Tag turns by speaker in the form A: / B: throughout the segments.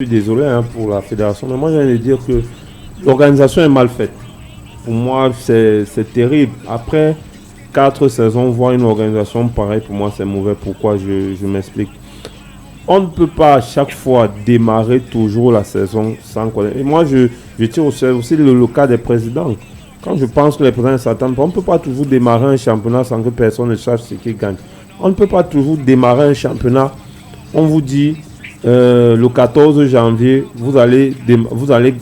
A: Je suis désolé pour la fédération, mais moi j'ai envie de dire que l'organisation est mal faite. Pour moi, c'est terrible. Après 4 saisons, voir une organisation pareille, pour moi c'est mauvais. Pourquoi je m'explique. On ne peut pas à chaque fois démarrer toujours la saison sans connaître. Et moi, je tire aussi le cas des présidents. Quand je pense que les présidents s'attendent, on ne peut pas toujours démarrer un championnat sans que personne ne sache ce qui gagne. On ne peut pas toujours démarrer un championnat. On vous dit, le 14 janvier, vous allez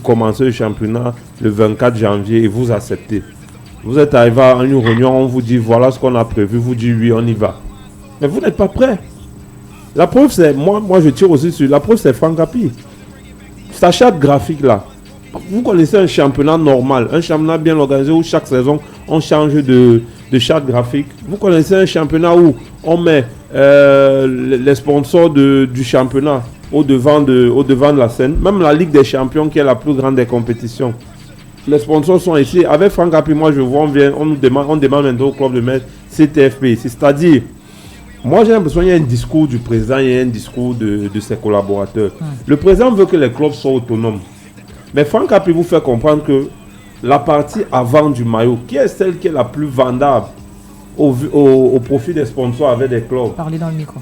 A: commencer le championnat le 24 janvier et vous acceptez. Vous êtes arrivé à une réunion, on vous dit, voilà ce qu'on a prévu, vous dites oui, on y va. Mais vous n'êtes pas prêt. La preuve, c'est, moi je tire aussi sur, la preuve c'est Franck Hapi. Sa charte graphique là, vous connaissez un championnat normal, un championnat bien organisé où chaque saison on change de charte graphique. Vous connaissez un championnat où on met les sponsors du championnat au devant de la scène. Même la Ligue des Champions qui est la plus grande des compétitions. Les sponsors sont ici. Avec Franck Hapi, moi je vois, on demande maintenant au club de mettre CTFP. C'est-à-dire, moi j'ai l'impression qu'il y a un discours du président et un discours de ses collaborateurs. Le président veut que les clubs soient autonomes. Mais Franck Hapi vous fait comprendre que la partie avant du maillot, qui est celle qui est la plus vendable au profit des sponsors avec des clubs.
B: Parlez dans le micro.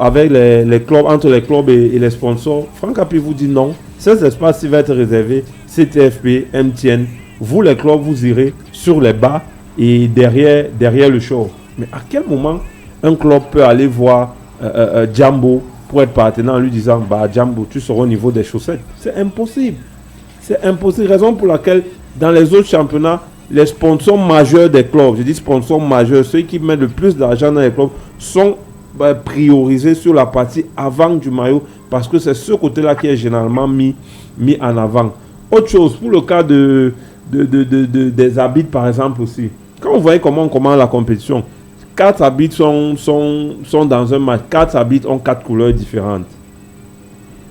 A: Avec les clubs, entre les clubs et les sponsors, Franck Hapi vous dit non. Cet espace va être réservé CTFP, MTN. Vous les clubs, vous irez sur les bas et derrière le show. Mais à quel moment un club peut aller voir Jambo pour être partenaire en lui disant bah Jambo, tu seras au niveau des chaussettes? C'est impossible. C'est impossible. Raison pour laquelle dans les autres championnats, les sponsors majeurs des clubs, je dis sponsors majeurs, ceux qui mettent le plus d'argent dans les clubs, sont priorisés sur la partie avant du maillot parce que c'est ce côté-là qui est généralement mis en avant. Autre chose, pour le cas des arbitres par exemple aussi, quand vous voyez comment on commence la compétition, 4 arbitres sont dans un match, 4 arbitres ont 4 couleurs différentes.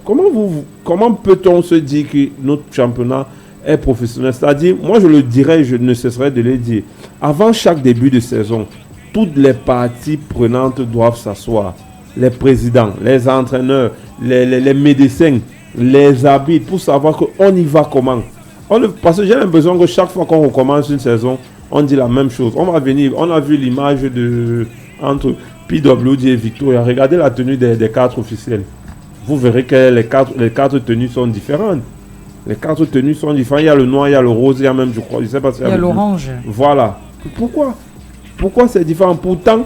A: Comment peut-on se dire que notre championnat est professionnel? C'est-à-dire, moi je le dirais, je ne cesserai de le dire, avant chaque début de saison, toutes les parties prenantes doivent s'asseoir. Les présidents, les entraîneurs, les médecins, les arbitres, pour savoir qu'on y va comment. Parce que j'ai l'impression que chaque fois qu'on recommence une saison, on dit la même chose. On va venir, on a vu l'image entre PWD et Victoria. Regardez la tenue des 4 officiels. Vous verrez que les quatre tenues sont différentes. Les 4 tenues sont différentes. Il y a le noir, il y a le rose, il y a même, je crois, je sais pas si
B: il y a l'orange.
A: Voilà. Pourquoi c'est différent? Pourtant,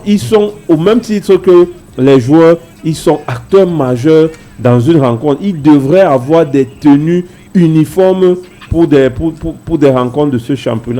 A: ils sont au même titre que les joueurs, ils sont acteurs majeurs dans une rencontre. Ils devraient avoir des tenues uniformes pour des rencontres de ce championnat.